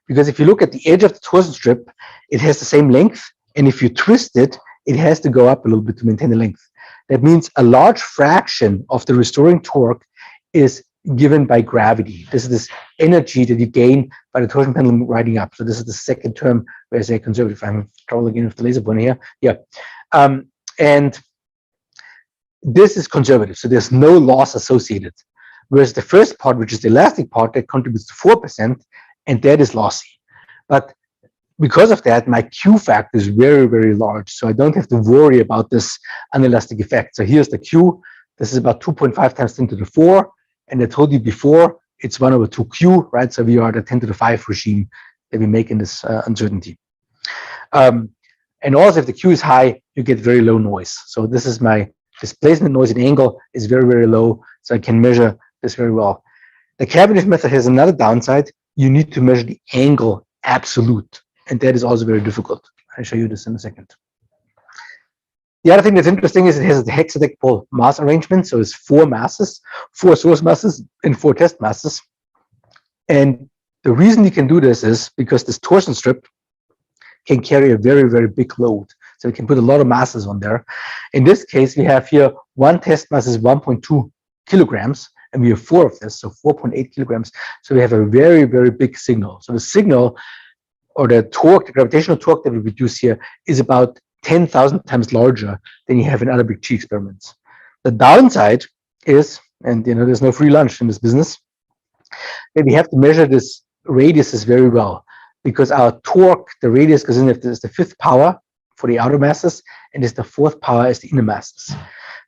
Because if you look at the edge of the torsion strip, it has the same length, and if you twist it, it has to go up a little bit to maintain the length. That means a large fraction of the restoring torque is given by gravity. This is this energy that you gain by the torsion pendulum riding up. So this is the second term where I say conservative. I'm trouble again with the laser pointer here. Yeah. And this is conservative. So there's no loss associated. Whereas the first part, which is the elastic part, that contributes to 4%, and that is lossy. But because of that, my Q factor is very, very large. So I don't have to worry about this unelastic effect. So here's the Q. This is about 2.5 times 10 to the 4. And I told you before, it's 1/2Q, right? So we are the 10 to the 5 regime that we make in this uncertainty. And also, if the Q is high, you get very low noise. So this is my displacement noise in angle is very, very low. So I can measure this very well. The Cavendish method has another downside. You need to measure the angle absolute. And that is also very difficult. I'll show you this in a second. The other thing that's interesting is it has a hexadecapole mass arrangement. So it's 4 masses, 4 source masses, and 4 test masses. And the reason you can do this is because this torsion strip can carry a very, very big load. So we can put a lot of masses on there. In this case, we have here one test mass is 1.2 kilograms, and we have 4 of this, so 4.8 kilograms. So we have a very, very big signal. So the signal, or the torque, the gravitational torque that we produce here, is about 10,000 times larger than you have in other big G experiments. The downside is, and there's no free lunch in this business, that we have to measure this radiuses very well, because our torque, the radius goes in, if there's the 5th power for the outer masses, and is the fourth power as the inner masses.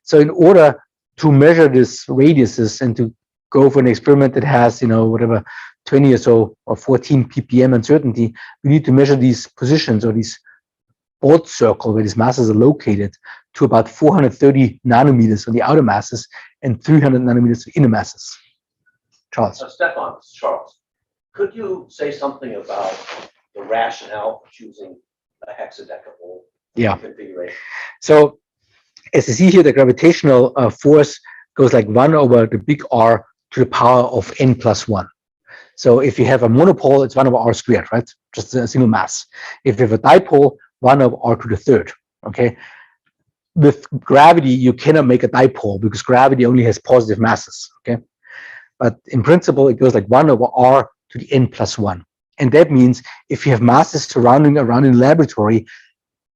So in order to measure this radiuses and to go for an experiment that has, whatever, 20 or so or 14 ppm uncertainty, we need to measure these positions or these odd circle where these masses are located to about 430 nanometers on the outer masses and 300 nanometers for inner masses. Charles. Stephan, Charles, could you say something about the rationale for choosing a hexadecapole configuration? So as you see here, the gravitational force goes like 1 over the big R to the power of n plus 1. So if you have a monopole, it's 1 over R squared, right? Just a single mass. If you have a dipole, 1 over R to the third, okay? With gravity, you cannot make a dipole because gravity only has positive masses, okay? But in principle, it goes like 1 over R to the n plus 1. And that means if you have masses surrounding around in the laboratory,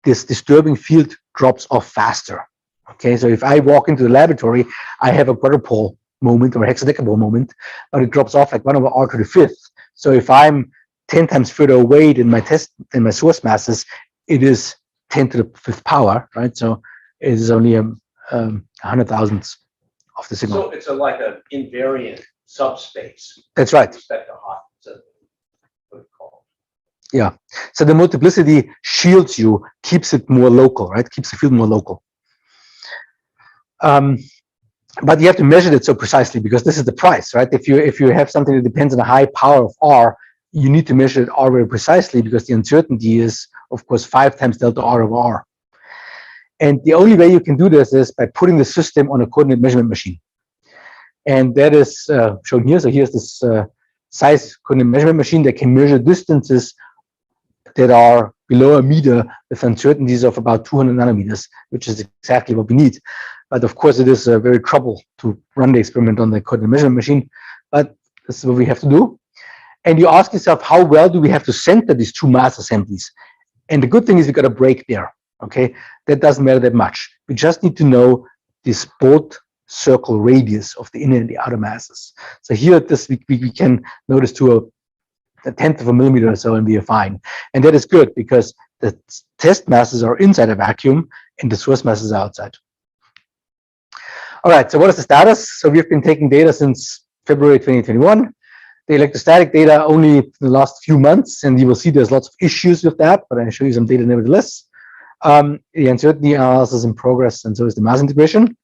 this disturbing field drops off faster, okay? So if I walk into the laboratory, I have a quadrupole moment or a hexadecapole moment, but it drops off like 1 over R to the fifth. So if I'm 10 times further away than my source masses, it is 10 to the fifth power, right? So it is only 100,000th of the signal. So it's like an invariant subspace. That's right. With respect to what it's called. Yeah. So the multiplicity shields you, keeps it more local, right? Keeps the field more local. But you have to measure it so precisely because this is the price, right? If you have something that depends on a high power of R, you need to measure it R very precisely because the uncertainty is, of course, 5 times delta R over R. And the only way you can do this is by putting the system on a coordinate measurement machine. And that is shown here. So here's this size coordinate measurement machine that can measure distances that are below a meter with uncertainties of about 200 nanometers, which is exactly what we need. But of course, it is very trouble to run the experiment on the coordinate measurement machine. But this is what we have to do. And you ask yourself, how well do we have to center these two mass assemblies? And the good thing is we got a break there. Okay, that doesn't matter that much. We just need to know this both circle radius of the inner and the outer masses. So here at this, we can notice to a tenth of a millimeter or so, and we are fine. And that is good because the test masses are inside a vacuum and the source masses are outside. All right, so what is the status? So we've been taking data since February 2021. The electrostatic data only in the last few months, and you will see there's lots of issues with that, but I'll show you some data nevertheless. The uncertainty analysis in progress, and so is the mass integration.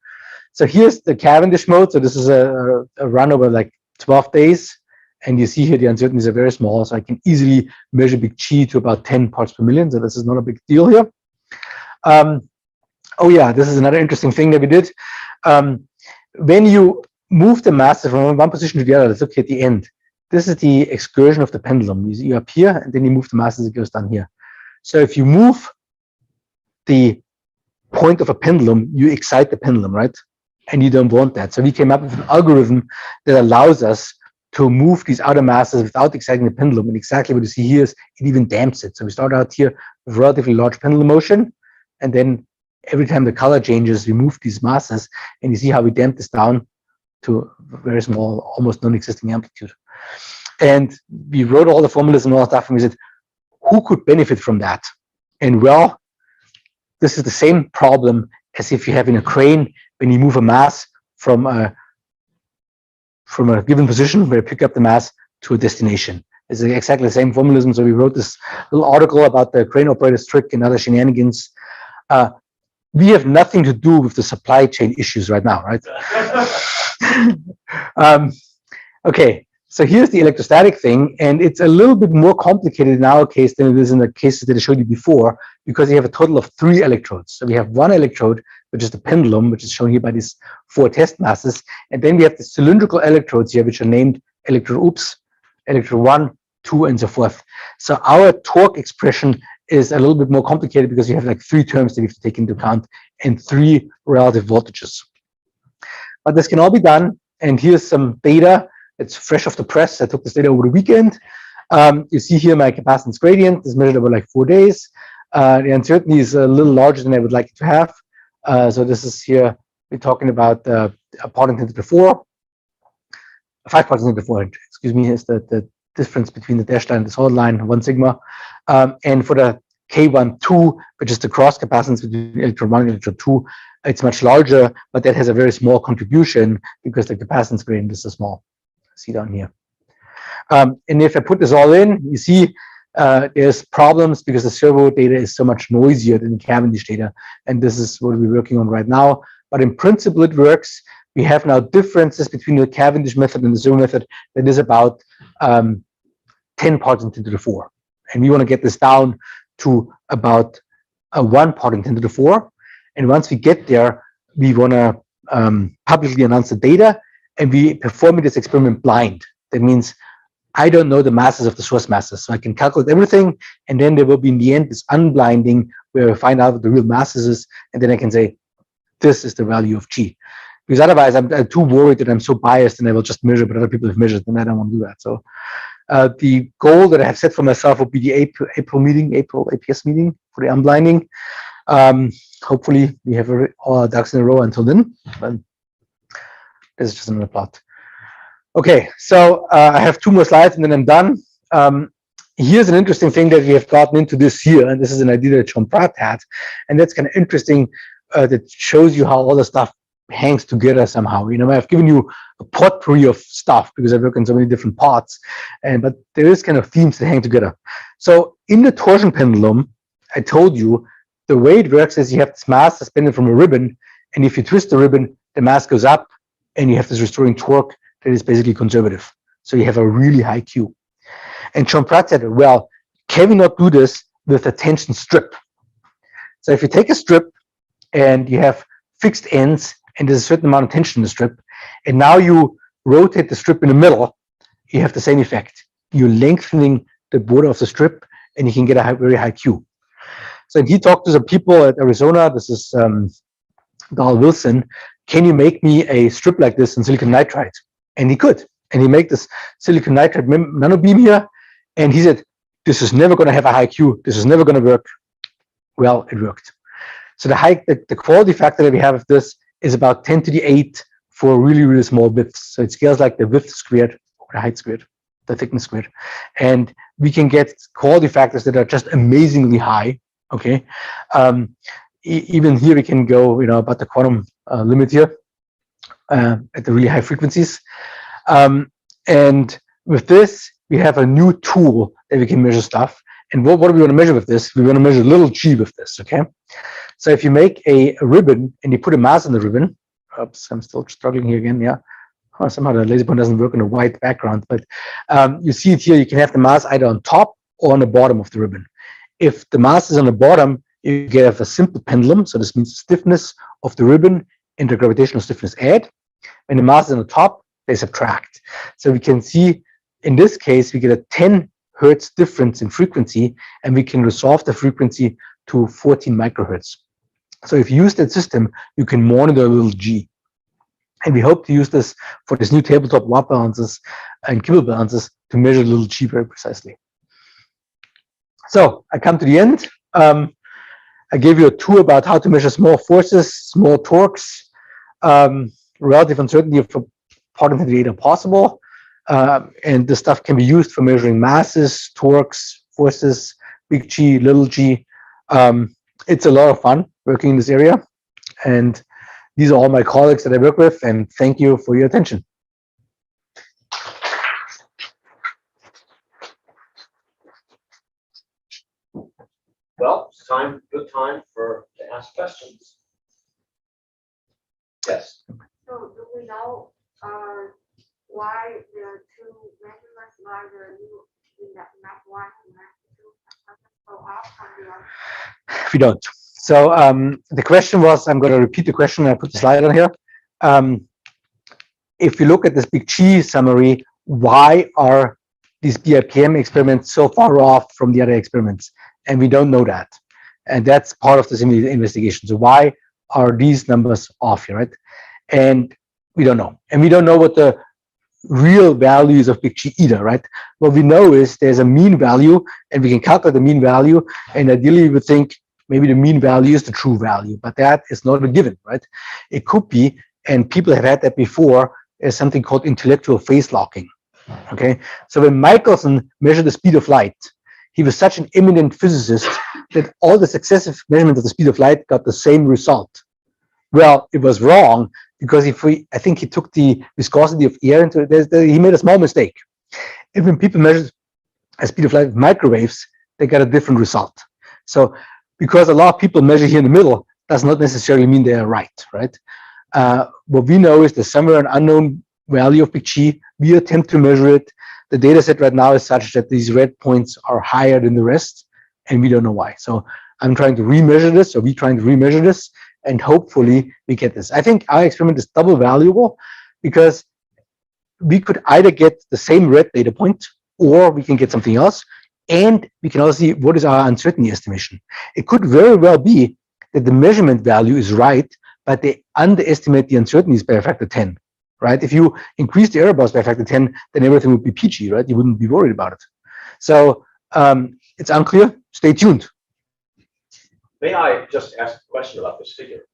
So here's the Cavendish mode. So this is a run over like 12 days. And you see here the uncertainties are very small. So I can easily measure big G to about 10 parts per million. So this is not a big deal here. Oh yeah, this is another interesting thing that we did. When you move the masses from one position to the other, let's look at the end. This is the excursion of the pendulum. You see up here, and then you move the masses, it goes down here. So if you move the point of a pendulum, you excite the pendulum, right? And you don't want that. So we came up with an algorithm that allows us to move these outer masses without exciting the pendulum. And exactly what you see here is it even damps it. So we start out here with relatively large pendulum motion, and then every time the color changes, we move these masses, and you see how we damp this down to a very small, almost non-existing amplitude. And we wrote all the formulas and all that stuff, and we said, who could benefit from that? And well, this is the same problem as if you have in a crane when you move a mass from a given position where you pick up the mass to a destination. It's exactly the same formalism. So we wrote this little article about the crane operator's trick and other shenanigans. We have nothing to do with the supply chain issues right now, right? Okay, so here's the electrostatic thing, and it's a little bit more complicated in our case than it is in the cases that I showed you before, because you have a total of 3 electrodes. So we have one electrode, which is the pendulum, which is shown here by these 4 test masses, and then we have the cylindrical electrodes here, which are named electrode 1, 2, and so forth. So our torque expression is a little bit more complicated because you have like 3 terms that you have to take into account and 3 relative voltages. But this can all be done, and here's some data. It's fresh off the press. I took this data over the weekend. You see here my capacitance gradient is measured over like 4 days. The uncertainty is a little larger than I would like it to have. So this is here, we're talking about a part in 10 to the 4, 5 parts in 10 to the 4, excuse me, is the difference between the dashed line and the solid line, 1 sigma. And for the K12, which is the cross capacitance between electron 1 and electron 2. It's much larger, but that has a very small contribution because the capacitance gradient is so small. See down here. And if I put this all in, you see there's problems because the Servo data is so much noisier than the Cavendish data. And this is what we're working on right now. But in principle, it works. We have now differences between the Cavendish method and the Servo method that is about 10 parts in 10 to the 4. And we want to get this down to about 1 part in 10 to the 4. And once we get there, we want to publicly announce the data, and we perform this experiment blind. That means I don't know the masses of the source masses, so I can calculate everything, and then there will be in the end this unblinding where I find out what the real masses is, and then I can say this is the value of G. Because otherwise, I'm too worried that I'm so biased, and I will just measure what other people have measured, and I don't want to do that. So the goal that I have set for myself will be the April APS meeting for the unblinding. Hopefully, we have all our ducks in a row until then. But this is just another plot. Okay, so I have 2 more slides and then I'm done. Here's an interesting thing that we have gotten into this year, and this is an idea that John Pratt had, and that's kind of interesting. That shows you how all the stuff hangs together somehow. You know, I've given you a potpourri of stuff because I work in so many different parts, but there is kind of themes that hang together. So in the torsion pendulum, I told you the way it works is you have this mass suspended from a ribbon, and if you twist the ribbon, the mass goes up, and you have this restoring torque that is basically conservative. So you have a really high Q. And John Pratt said, well, can we not do this with a tension strip? So if you take a strip and you have fixed ends and there's a certain amount of tension in the strip, and now you rotate the strip in the middle, you have the same effect. You're lengthening the border of the strip and you can get a very high Q. So he talked to some people at Arizona. This is Donald Wilson. Can you make me a strip like this in silicon nitride? And he could. And he made this silicon nitride nanobeam here. And he said, this is never going to have a high Q. This is never going to work. Well, it worked. So the quality factor that we have of this is about 10 to the 8 for really, really small widths. So it scales like the width squared or the height squared, the thickness squared. And we can get quality factors that are just amazingly high. Okay. Even here we can go, about the quantum limit here at the really high frequencies. And with this, we have a new tool that we can measure stuff. And what do we want to measure with this? We want to measure little g with this, okay? So if you make a ribbon and you put a mass on the ribbon, oops, I'm still struggling here again, yeah. Oh, somehow the laser point doesn't work on a white background, but you see it here, you can have the mass either on top or on the bottom of the ribbon. If the mass is on the bottom, you get a simple pendulum, so this means the stiffness of the ribbon and the gravitational stiffness add. When the mass is on the top, they subtract. So we can see, in this case, we get a 10 hertz difference in frequency, and we can resolve the frequency to 14 microhertz. So if you use that system, you can monitor a little g. And we hope to use this for this new tabletop watt balances and Kibble balances to measure a little g very precisely. So I come to the end. I gave you a tour about how to measure small forces, small torques, relative uncertainty of part of the data possible. And this stuff can be used for measuring masses, torques, forces, big G, little g. It's a lot of fun working in this area. And these are all my colleagues that I work with, and thank you for your attention. Well, it's good time to ask questions. Yes. So do we know why the two measurements like the new in that map 1 and map 2 so off from the other? We don't. So the question was, I'm going to repeat the question. I put the slide on here. If you look at this big G summary, why are these BIPM experiments so far off from the other experiments? And we don't know that. And that's part of this investigation. So why are these numbers off here, right? And we don't know. And we don't know what the real values of big G either, right? What we know is there's a mean value, and we can calculate the mean value. And ideally, we would think maybe the mean value is the true value, but that is not a given, right? It could be, and people have had that before, is something called intellectual phase locking. Okay, so when Michelson measured the speed of light, he was such an eminent physicist that all the successive measurements of the speed of light got the same result. Well, it was wrong, because I think he took the viscosity of air into it. He made a small mistake. And when people measured the speed of light with microwaves, they got a different result. So because a lot of people measure here in the middle, does not necessarily mean they are right? What we know is there's somewhere an unknown value of big G. We attempt to measure it. The data set right now is such that these red points are higher than the rest, and we don't know why. So I'm trying to remeasure this, or we're trying to remeasure this, and hopefully we get this. I think our experiment is double valuable, because we could either get the same red data point, or we can get something else, and we can also see what is our uncertainty estimation. It could very well be that the measurement value is right, but they underestimate the uncertainties by a factor 10, right? If you increase the error bars by a factor 10, then everything would be peachy, right? You wouldn't be worried about it. So it's unclear. Stay tuned. May I just ask a question about this figure?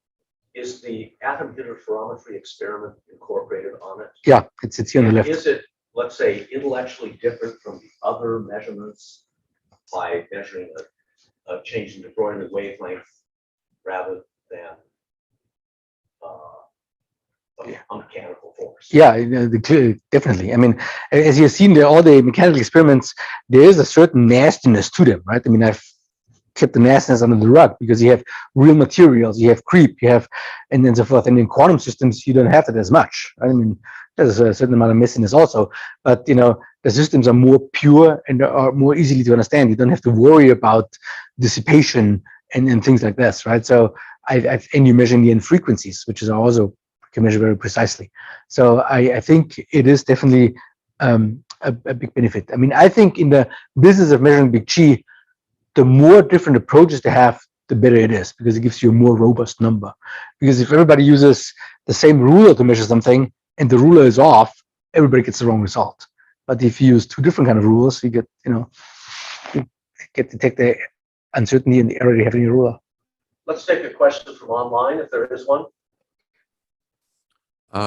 Is the atom interferometry experiment incorporated on it? Yeah, it's here on the left. Is it, let's say, intellectually different from the other measurements by measuring a change in the Broglie wavelength rather than a mechanical force? Yeah, definitely. I mean, as you've seen, all the mechanical experiments, there is a certain nastiness to them, right? I mean, I've kept the nastiness under the rug, because you have real materials, you have creep, you have, and then so forth. And in quantum systems, you don't have that as much. I mean, there's a certain amount of messiness also, but the systems are more pure and are more easily to understand. You don't have to worry about dissipation and things like this, right? So and you measure the end frequencies, which is also can measure very precisely. So I think it is definitely a big benefit. I mean, I think in the business of measuring big G, the more different approaches they have, the better it is, because it gives you a more robust number. Because if everybody uses the same ruler to measure something and the ruler is off, everybody gets the wrong result. But if you use two different kind of rulers, you get, you detect the uncertainty and the error you have in your ruler. Let's take a question from online, if there is one.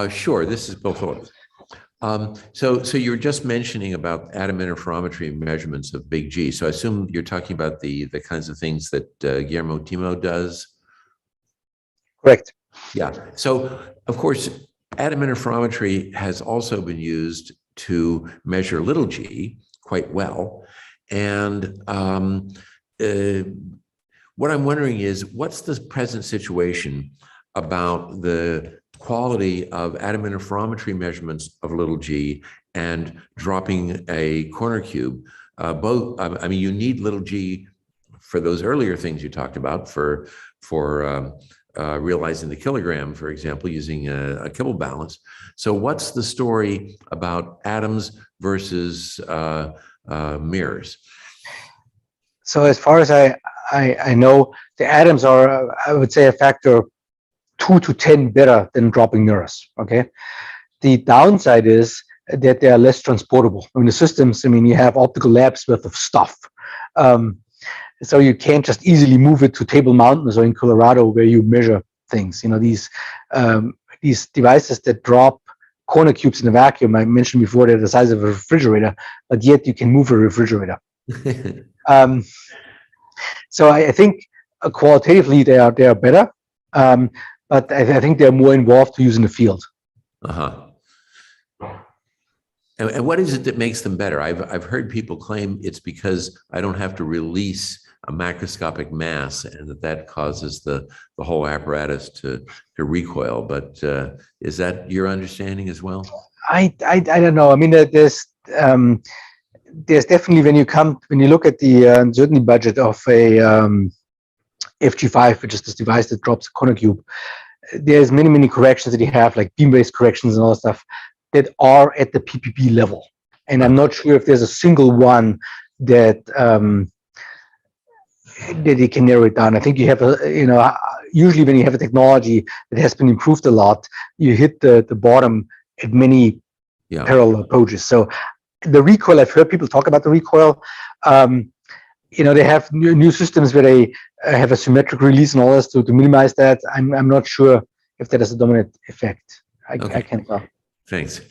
Sure, this is Bill Phillips. So you were just mentioning about atom interferometry measurements of big G. So I assume you're talking about the kinds of things that Guillermo Timo does. Correct. Yeah. So of course, atom interferometry has also been used to measure little g quite well. And what I'm wondering is, what's the present situation about the quality of atom interferometry measurements of little g and dropping a corner cube? Both, I mean, you need little g for those earlier things you talked about, for realizing the kilogram, for example, using a Kibble balance. So what's the story about atoms versus mirrors? So as far as I know, the atoms are, I would say, a factor 2 to 10 better than dropping mirrors. Okay. The downside is that they are less transportable. I mean, the systems, I mean, you have optical labs worth of stuff. So you can't just easily move it to Table Mountain or in Colorado where you measure things. You know, these devices that drop corner cubes in a vacuum, I mentioned before, they're the size of a refrigerator, but yet you can move a refrigerator. So I think qualitatively they are better, but I think they're more involved to use in the field. And what is it that makes them better? I've heard people claim it's because I don't have to release a macroscopic mass, and that causes the whole apparatus to recoil. But is that your understanding as well? I don't know. I mean, there's definitely, when you look at the uncertainty budget of a FG5, which is this device that drops a corner cube, there's many corrections that you have, like beam race corrections and all that stuff, that are at the PPP level. And I'm not sure if there's a single one that you can narrow it down. I think you have usually when you have a technology that has been improved a lot, you hit the bottom at many parallel approaches. So the recoil, I've heard people talk about the recoil. They have new systems where they have a symmetric release and all this to minimize that. I'm not sure if that has a dominant effect. I can't tell. Thanks.